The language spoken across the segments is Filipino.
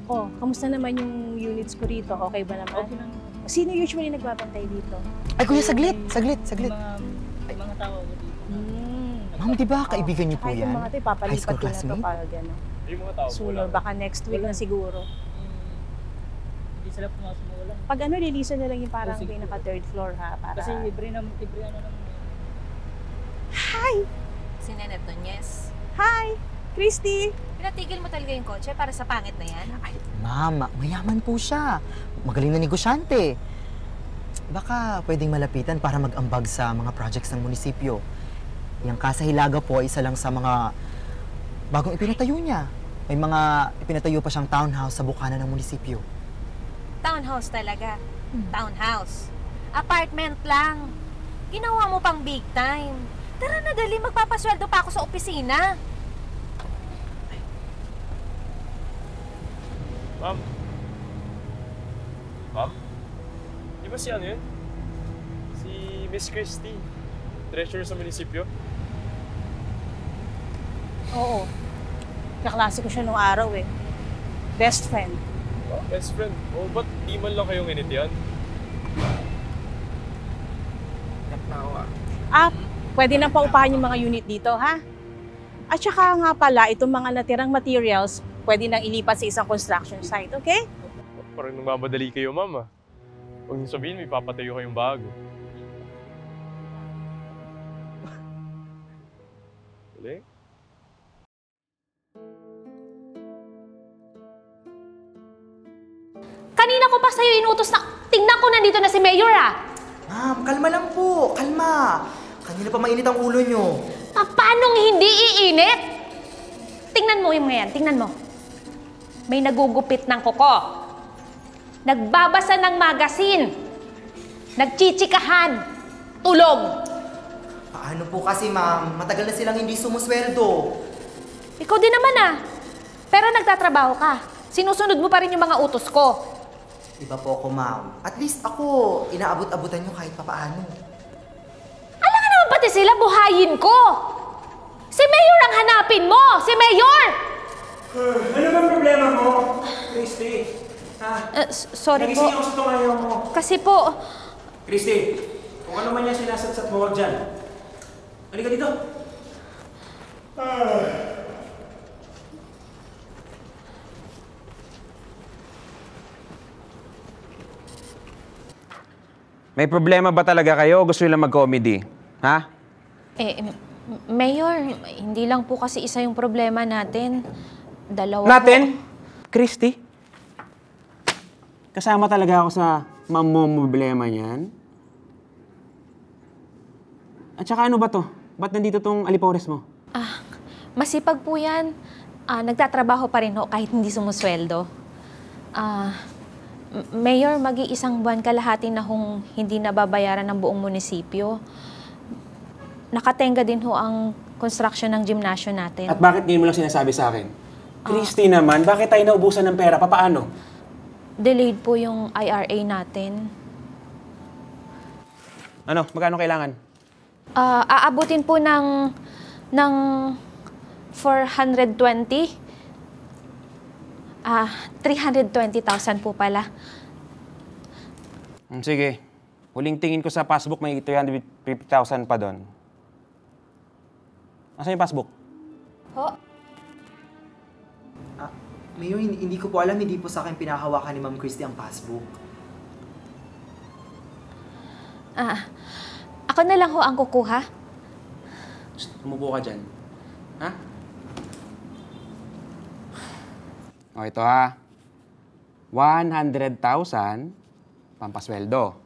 Oh, kamusta naman yung units ko rito? Okay ba naman? Okay lang. Sino usually nagbabantay dito? Ay, kuya, saglit. May mga tao ako dito. Ma'am, di ba kaibigan niyo po Tsaka yan? yung mga to, ipapalipat High school ko na to classmate? pag ano. Yung mga tao po Sooner, lang. baka next week na siguro. Hindi sila pumasok mo lang. Pag ano, lilisan na lang yung parang Sige. pinaka third floor ha. Para... Kasi libre ano lang. Hi! Si Nenet Nunez. Hi! Christy! Pinatigil mo talaga yung kotse para sa pangit na yan? Ay, ma'am, mayaman po siya. Magaling na negosyante. Baka pwedeng malapitan para mag-ambag sa mga projects ng munisipyo. Yung Casa Hilaga po ay isa lang sa mga bagong ipinatayo niya. May mga ipinatayo pa siyang townhouse sa bukana ng munisipyo. Townhouse talaga. Townhouse. Apartment lang. Ginawa mo pang big time. Tara na, dali. Magpapasweldo pa ako sa opisina. Ma'am? Ma'am? Di ba si ano yun? Si Miss Christy, treasurer sa munisipyo? Oo. Kaklase ko siya nung araw eh. Best friend. Oh, best friend. Oh, ba't di man lang kayong initian? Pwede nang paupahan yung mga unit dito, ha? At saka nga pala, itong mga natirang materials, pwede nang ilipat sa isang construction site, okay? Parang nagmamadali kayo, ma'am, ah. Huwag niyo sabihin, may papatayo kayong bago. Galing. Kanina ko pa sa'yo inutos na tingnan ko nandito na si Mayor ah. Ma'am, kalma lang po. Kalma. Kanina pa mainit ang ulo niyo. Paanong hindi iinit? Tingnan mo yung mga yan, tingnan mo. May nagugupit ng kuko. Nagbabasa ng magazine. Nagchichikahan. Tulog. Paano po kasi, ma'am? Matagal na silang hindi sumusweldo. Ikaw din naman ah. Pero nagtatrabaho ka. Sinusunod mo pa rin yung mga utos ko. Iba po ako, ma'am. At least ako, inaabot-abutan niyo kahit papaano. Alam nga naman pati sila, buhayin ko. Si Mayor ang hanapin mo! Si Mayor! Ano bang problema mo, Christy? Ha? Sorry Nagising po. ako sa tungayaw mo. Kasi po, Christy, kung ano man yan sinasatsat mo, wag dyan. Halika dito. May problema ba talaga kayo o gusto nyo lang mag-comedy? Ha? Mayor, hindi lang po kasi isa yung problema natin. Dalawa Natin? Christy? Kasama talaga ako sa mamomblema niyan? At saka ano ba to? Ba't nandito tong alipores mo? Masipag po yan. Nagtatrabaho pa rin ho kahit hindi sumusweldo. Mayor, mag-iisang buwan kalahati na hong hindi nababayaran ng buong munisipyo. Nakatenga din ho ang construction ng gymnasyo natin. At bakit ngayon mo lang sinasabi sa akin? Christy naman, bakit tayo naubusan ng pera? Papaano? Delayed po yung IRA natin. Ano? Magkano kailangan? Aabutin po ng 420. 320,000 po pala. Sige. Huling tingin ko sa passbook, may 350,000 pa doon. Asan yung passbook? Ho? Mayor, hindi ko po alam, hindi po sa akin pinahawakan ni Ma'am Christy ang passbook. Ako na lang ho ang kukuha. Umupo ka dyan. Ha? O, ito ha. 100,000 pampasweldo.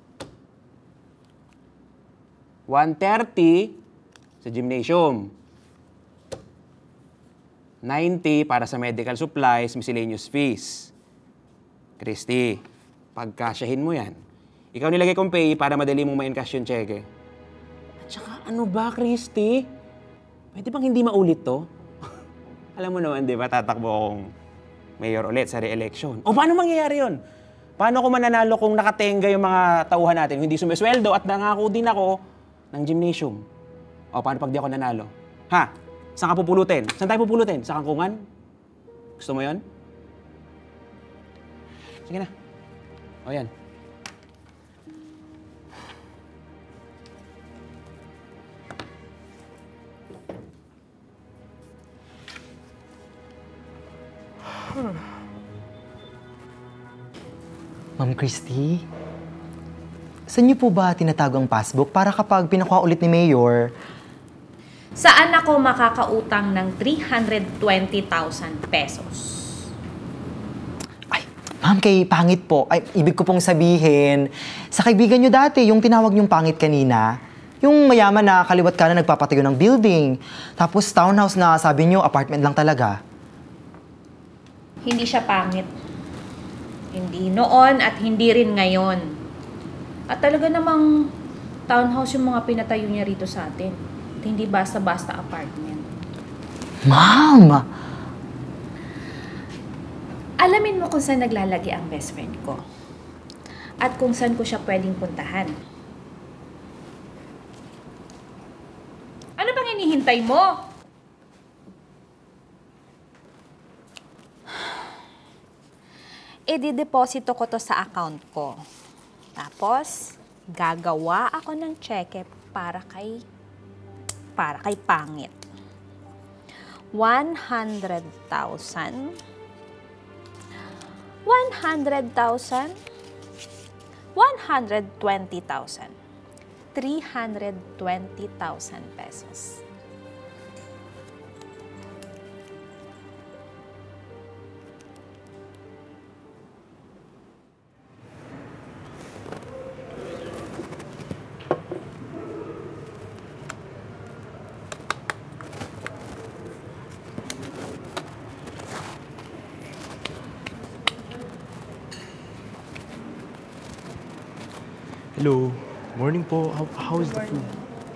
130 sa gymnasium. 90 para sa medical supplies, miscellaneous fees. Christy, pagkasyahin mo yan. Ikaw nilagay kong pay para madali mong ma-encash yung cheque. At saka ano ba, Christy? Pwede bang hindi maulit to? Alam mo naman, di ba, tatakbo akong mayor ulit sa re-election. O paano mangyayari yun? Paano ko mananalo kung nakatenga yung mga tauhan natin, hindi sumisweldo at nangako din ako ng gymnasium? O paano pag di ako nanalo? Ha? Saan ka pupulutin? Saan tayo pupulutin? Sa kangkungan? Gusto mo yun? Sige na. O yan. Ma'am Christy, saan niyo po ba tinatago ang passbook para kapag pinakuha ulit ni Mayor, Saan ako makakautang ng 320,000 pesos? ay, ma'am, kay pangit po. Ay, ibig ko pong sabihin, sa kaibigan niyo dati, yung tinawag niyong pangit kanina, yung mayaman na kaliwat ka na nagpapatayo ng building, tapos townhouse na sabi niyo, apartment lang talaga. Hindi siya pangit. Hindi noon at hindi rin ngayon. At talaga namang townhouse yung mga pinatayo niya rito sa atin. At hindi basta-basta apartment. Ma'am! Alamin mo kung saan naglalagi ang best friend ko. At kung saan ko siya pwedeng puntahan. Ano bang hinihintay mo? I-deposito ko to sa account ko. Tapos, gagawa ako ng cheque para kay pangit. 100,000. 100,000. 120,000. 320,000 pesos. Hello. Morning po. How is the food?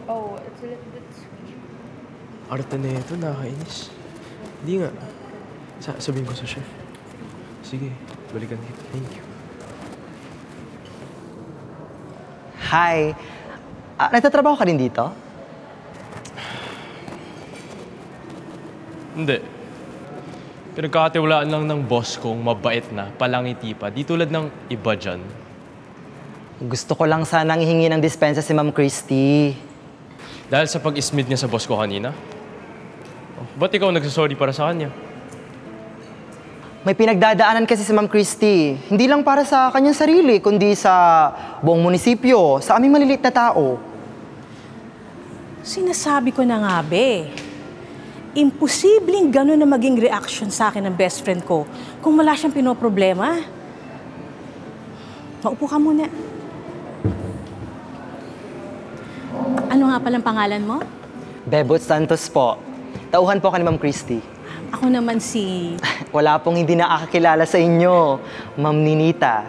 Oh, it's a little bit sweet. Arte na ito, nakakainis. Hindi nga. Sabihin ko sa chef. Sige, balikan dito. Thank you. Hi! Nagtatrabaho ka rin dito? Hindi. Pinagkakatiwalaan lang ng boss kong mabait na, palangiti pa. Di tulad ng iba dyan. Gusto ko lang sanang hihingi ng dispensa si Ma'am Christy. Dahil sa pag-ismid niya sa boss ko kanina. Oh, ba't ikaw nagsasorry para sa kanya? May pinagdadaanan kasi si Ma'am Christy. Hindi lang para sa kanyang sarili, kundi sa buong munisipyo, sa aming maliliit na tao. Sinasabi ko na nga, be. Imposibleng gano'n na maging reaction sa akin ng best friend ko kung wala siyang pinoproblema. Maupo ka muna. Ano nga palang pangalan mo? Bebot Santos po. Tauhan po ka ni Ma'am Christy. Ako naman si Wala pong hindi nakakakilala sa inyo, Ma'am Ninita.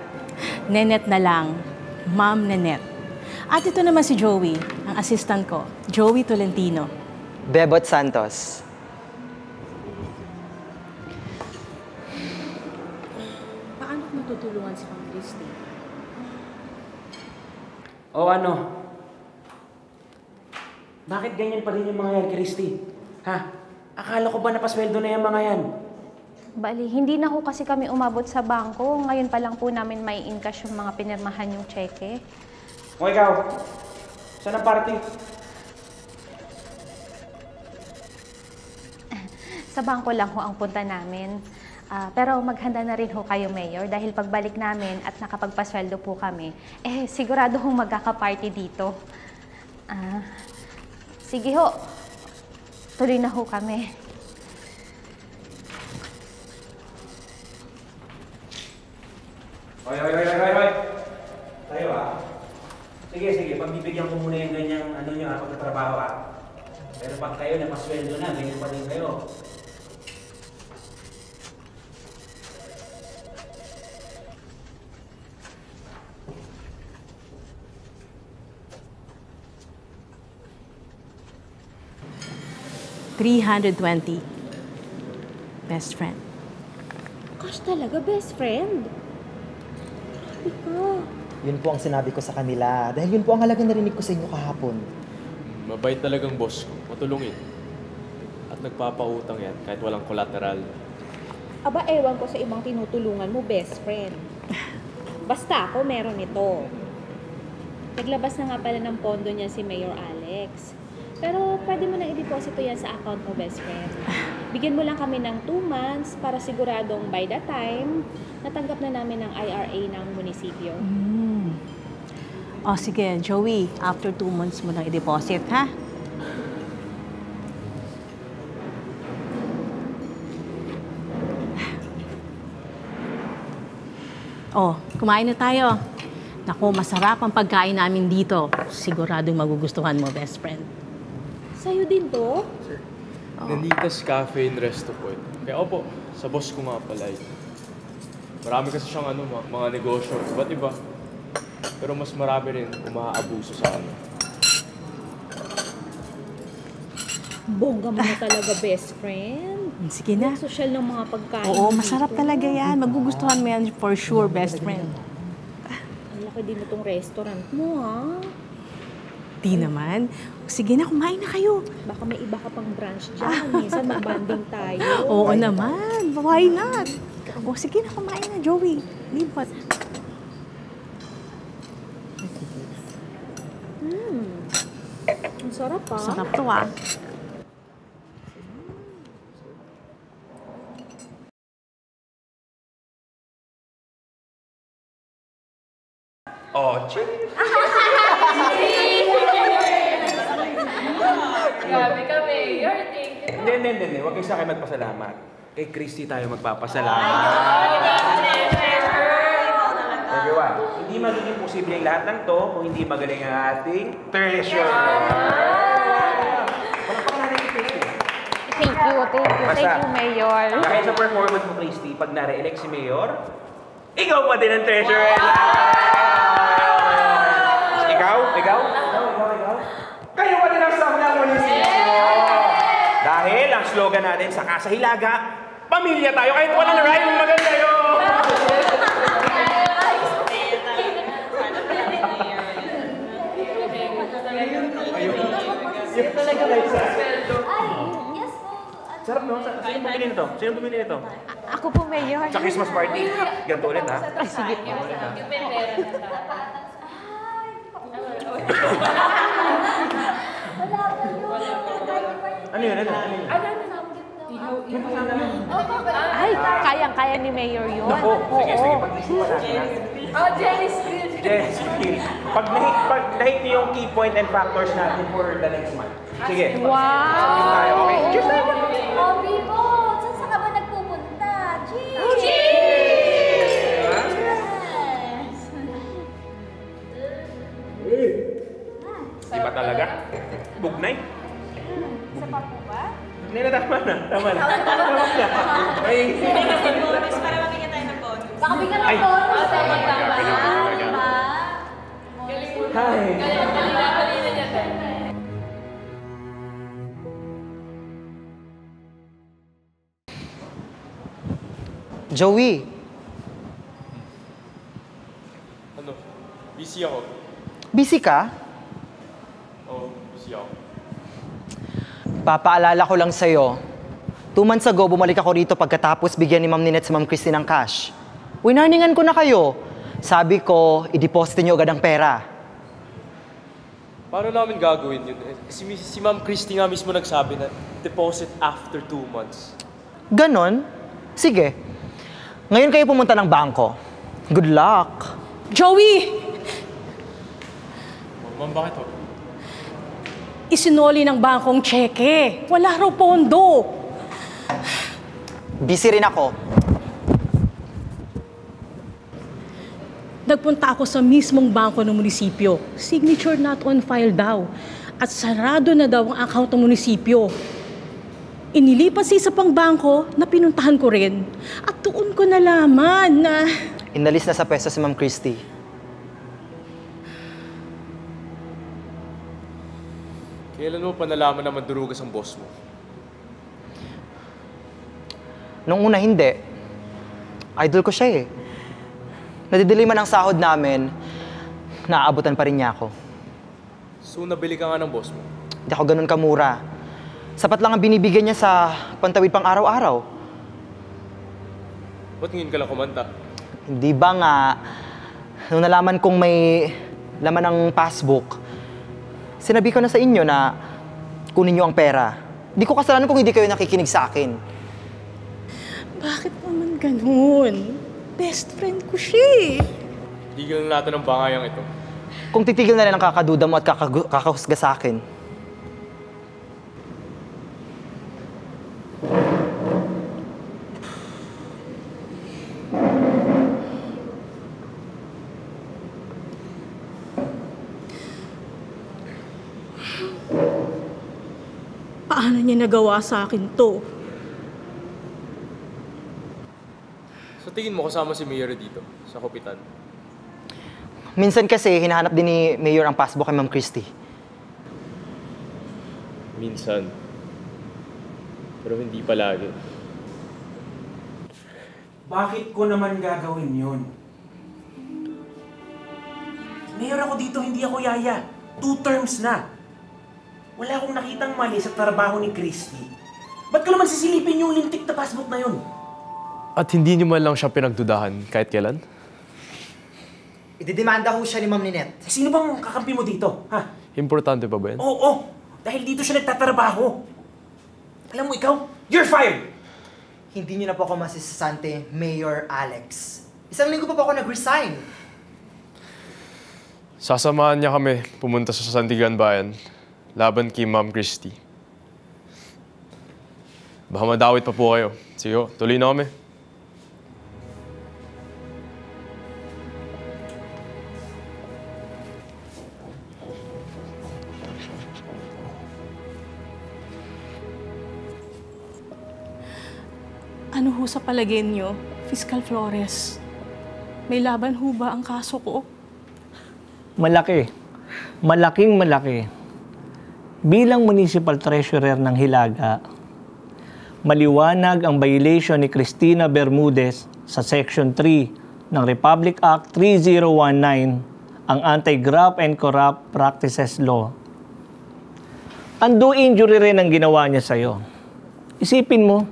Nenet na lang. Ma'am Nenet. At ito naman si Joey, ang assistant ko. Joey Tolentino. Bebot Santos. Paano ko matutulungan si Ma'am Christy? O ano? Bakit ganyan pa rin yung mga yan, Christy? Ha? Akala ko ba napasweldo na yung mga yan? Bali, hindi na ho kasi kami umabot sa bangko. Ngayon pa lang po namin may in-cash yung mga pinirmahan yung cheque. O ikaw, saan ang party? Sa bangko lang ho ang punta namin. Pero maghanda na rin ho kayo, Mayor, dahil pagbalik namin at nakapagpasweldo po kami, sigurado hong magkaka-party dito. Sige ho, tuloy na ho kami. Hoy! Tayo Sige, pagbibigyan ko muna yung ganyang pagtatrabaho Pero pag kayo napasweldo na, ganyan pa rin kayo. $320. Best friend. Gosh, talaga, best friend. Ikaw. Yun po ang sinabi ko sa kanila. Dahil yun po ang halagang narinig ko sa inyo kahapon. Mabait talagang boss ko, matulungin. At nagpapautang yan kahit walang collateral. Aba, ewan ko sa ibang tinutulungan mo, best friend. Basta ako meron ito. Naglabas na nga pala ng pondo niya si Mayor Alex. Pero pwede mo nang i-deposito yan sa account mo, best friend. Bigyan mo lang kami ng 2 months para siguradong by that time, natanggap na namin ang IRA ng munisipyo. O sige, Joey, after 2 months mo lang i-deposit, ha? Oh, kumain na tayo. Naku, masarap ang pagkain namin dito. Siguradong magugustuhan mo, best friend. Sa'yo din to? Nanitas Cafe and Resto po ito. Kaya opo, sa boss ko nga pala ito. Marami kasi siyang mga negosyo, iba't iba. Pero mas marami rin umaabuso sa ano. Bongga mo na talaga, best friend. Sige na. Ang social ng mga pagkain. Oo, masarap talaga yan. Magugustuhan mo yan for sure, best friend. Ang laki din itong restaurant mo, ha? Di naman. Sige na, kumain na kayo. Baka may iba ka pang branch dyan. Minsan mag-banding tayo. Oo naman. Why not? O sige na, kumain na, Joey. Lipat. Ang sarap, ha? Sarap to, ah. Oh, chill. Grabe ka, Mayor. Thank you. Hindi. Huwag kayo sa akin magpasalamat. Kay Christy tayo magpapasalamat. Everyone, hindi magiging posible ang lahat ng to kung hindi magaling ang ating treasure. Thank you. Thank you, Mayor. Dahil sa performance mo, Christy, pag nare-elect si Mayor, ikaw pa din ang treasurer. Ikaw? Kayo pa din ang staff ng munisipyo. Dahil ang slogan natin sa Casa Hilaga, pamilya tayo kahit walang rhyme, maganda yun. Ayun talaga may sweldo. Sarap, no? Sino bumili nito? Ako po, Mayor. Sa Christmas party. Ganito ulit, ha? Sige po. Ano yun? Ay, kayang-kaya ni Mayor yun. Naku, sige, pag-isipan natin. Oh, Jenny's Grill. Yes, pag nahit niyo yung key point and factors natin for the next month. Sige. Wow! Sabihin tayo, okay? Cheers tayo! Oh, Bibo! Saan ka ba nagpupunta? Cheers! Cheers! Yes! Di ba talaga? Bugnay? Isa pa po ba? Hindi na, tama na. Ay, Baka bigyan ng Ay. bonus. Tama. Diba? hi. Joey, Ano? Busy ako. busy ka? Oo, busy ako. Papaalala ko lang sa'yo. 2 months ago, bumalik ako rito pagkatapos bigyan ni Ma'am Ninette si Ma'am Christy ng cash. Winarningan ko na kayo. Sabi ko, i-deposit niyo agad ang pera. Paano namin gagawin yun? Si Ma'am Christy nga mismo nagsabi na deposit after 2 months. Ganon? Sige. Ngayon kayo pumunta ng bangko. Good luck. Joey! Ma'am, bakit ho? Isinoli ng bangkong tseke. Wala raw pondo. Busy rin ako. Nagpunta ako sa mismong bangko ng munisipyo. Signature not on file daw. At sarado na daw ang account ng munisipyo. Inilipas sa isa pang bangko na pinuntahan ko rin. At doon ko nalaman na... Inalis na sa pwesto si Ma'am Christy. Kailan mo pa nalaman na mandurugas ang boss mo? Nung una, hindi. Idol ko siya eh. Nadidelay man ang sahod namin, naaabutan pa rin niya ako. So, nabili ka nga ng boss mo? Hindi ako ganun kamura. Sapat lang ang binibigyan niya sa pantawid pang araw-araw. Ba't ngayon ka lang kumanta? Hindi ba nga, nung nalaman kong may laman ng passbook, sinabi ko na sa inyo na kunin niyo ang pera. Di ko kasalanan kung hindi kayo nakikinig sa akin. Bakit naman ganun? Best friend ko siya eh. Tigil na natin ang bangayang ito. Kung titigil na rin ang kakaduda mo at kakahusga sa akin, Paano niya nagawa sa akin to? Sa tingin mo kasama si Mayor dito, sa Kupitan? minsan kasi hinahanap din ni Mayor ang passbook kay Ma'am Christy. Minsan. Pero hindi palagi. Bakit ko naman gagawin yun? Mayor ako dito, hindi ako yaya. 2 terms na. Wala akong nakitang mali sa trabaho ni Christy. Ba't ko naman sisilipin yung lintik na passbook na yun? At hindi niyo man lang siya pinagdudahan kahit kailan? Ididemanda ho siya ni Ma'am Ninette. Sino bang kakampi mo dito? Ha? Importante pa ba yan? Oo, dahil dito siya nagtatrabaho. Alam mo ikaw, you're fired! Hindi niyo na po ako masisasante, Mayor Alex. 1 linggo pa po ako nag-resign. Sasamahan niya kami pumunta sa Sandigan Bayan laban kay Ma'am Christy. Baka madawit pa po kayo. Sige, tuloy na kami. Ano ho sa palagay niyo, Fiscal Flores? May laban ho ba ang kaso ko? Malaki. Malaking malaki. Bilang Municipal Treasurer ng Hilaga, maliwanag ang violation ni Cristina Bermudez sa Section 3 ng Republic Act 3019, ang Anti-Graft and Corrupt Practices Law. Undue injury rin ang ginawa niya sa'yo. Isipin mo,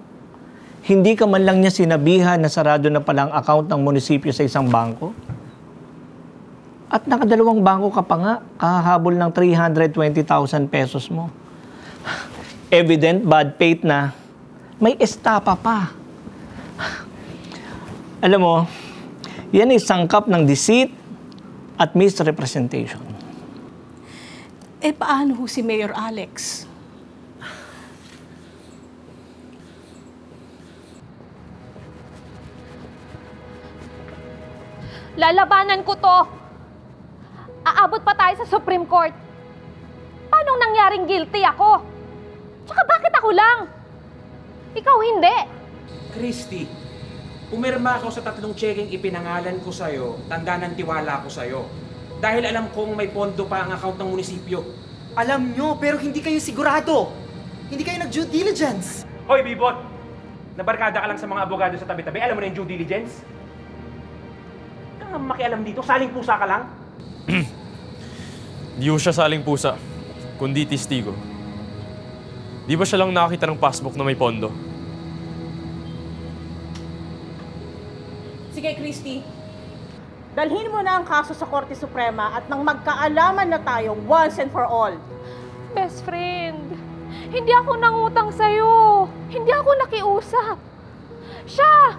hindi ka man lang niya sinabihan na sarado na palang account ng munisipyo sa isang bangko? At nakadalawang bangko ka pa nga, kahahabol ng 320,000 pesos mo. Evident bad faith na may estapa pa. Alam mo, yan ay sangkap ng deceit at misrepresentation. Eh paano ho si Mayor Alex? Lalabanan ko to. Aabot pa tayo sa Supreme Court. Paano nangyaring guilty ako? Tsaka bakit ako lang? Ikaw hindi. Christy, pumirma ako sa 3 tsekeng ipinangalan ko sa'yo, tanda ng tiwala ko sa'yo. Dahil alam kong may pondo pa ang account ng munisipyo. Alam nyo, pero hindi kayo sigurado. Hindi kayo nag-due diligence. Hoy, Bibot! Nabarkada ka lang sa mga abogado sa tabi-tabi. Alam mo na yung due diligence? Kang makialam dito, saling pusa ka lang? Di ho siya saling pusa, kundi testigo. Di ba siya lang nakakita ng passbook na may pondo? Sige, Christy. Dalhin mo na ang kaso sa Korte Suprema at nang magkaalaman na tayo once and for all. Best friend, hindi ako nangutang sa'yo. Hindi ako nakiusap. Siya!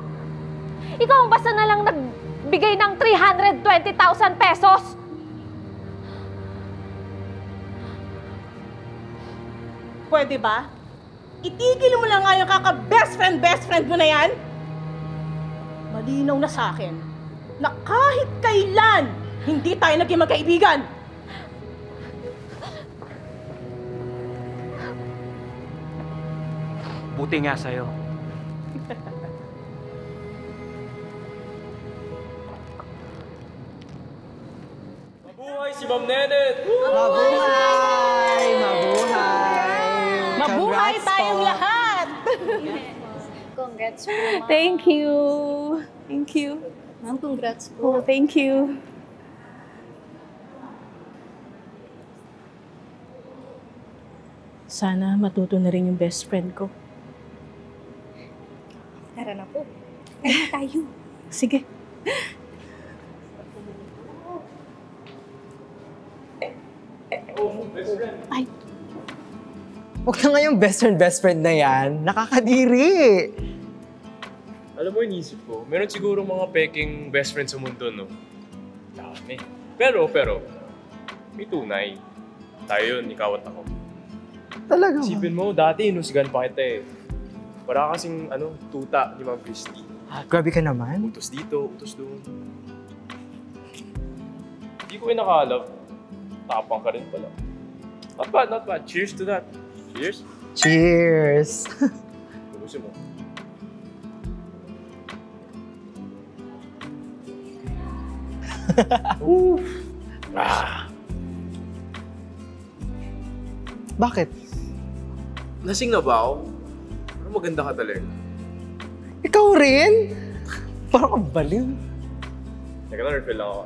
Ikaw ang basta na lang nagbigay ng 320,000 pesos. Pwede ba? Itigil mo lang nga yung kaka-best friend mo na yan. Malinaw na sa akin na kahit kailan, hindi tayo naging magkaibigan. Buti nga sa'yo. Mabuhay si Ma'am Nenet! Mabuhay! Mabuhay! Mabuhay Congrats tayong po. lahat! Congrats po, ma'am. Thank you. Thank you. Ma'am, congrats Oh, po. thank you. Sana matuto na rin yung best friend ko. Tara na po. Tara na tayo. Sige. Ay, Huwag na nga yung best friend na yan. Nakakadiri. Alam mo, inisip ko, meron siguro mga peking best friend sa mundo, no? Dami. Pero, may tunay. Tayo yun, ikaw at ako. Talaga ba? Isipin mo, dati inusgan pa kita eh. Para kasing, tuta ni Ma'am Christy. Grabe ka naman. Utos dito, utos doon. Hindi ko inakalap. Tapang ka rin pala. Not bad, not bad. Cheers to that. Cheers. Cheers! Tubusin mo. Bakit? Lasing na ba ako? Pero maganda ka talaga. Ikaw rin? Parang kang baliw. Teka lang, refill lang ako.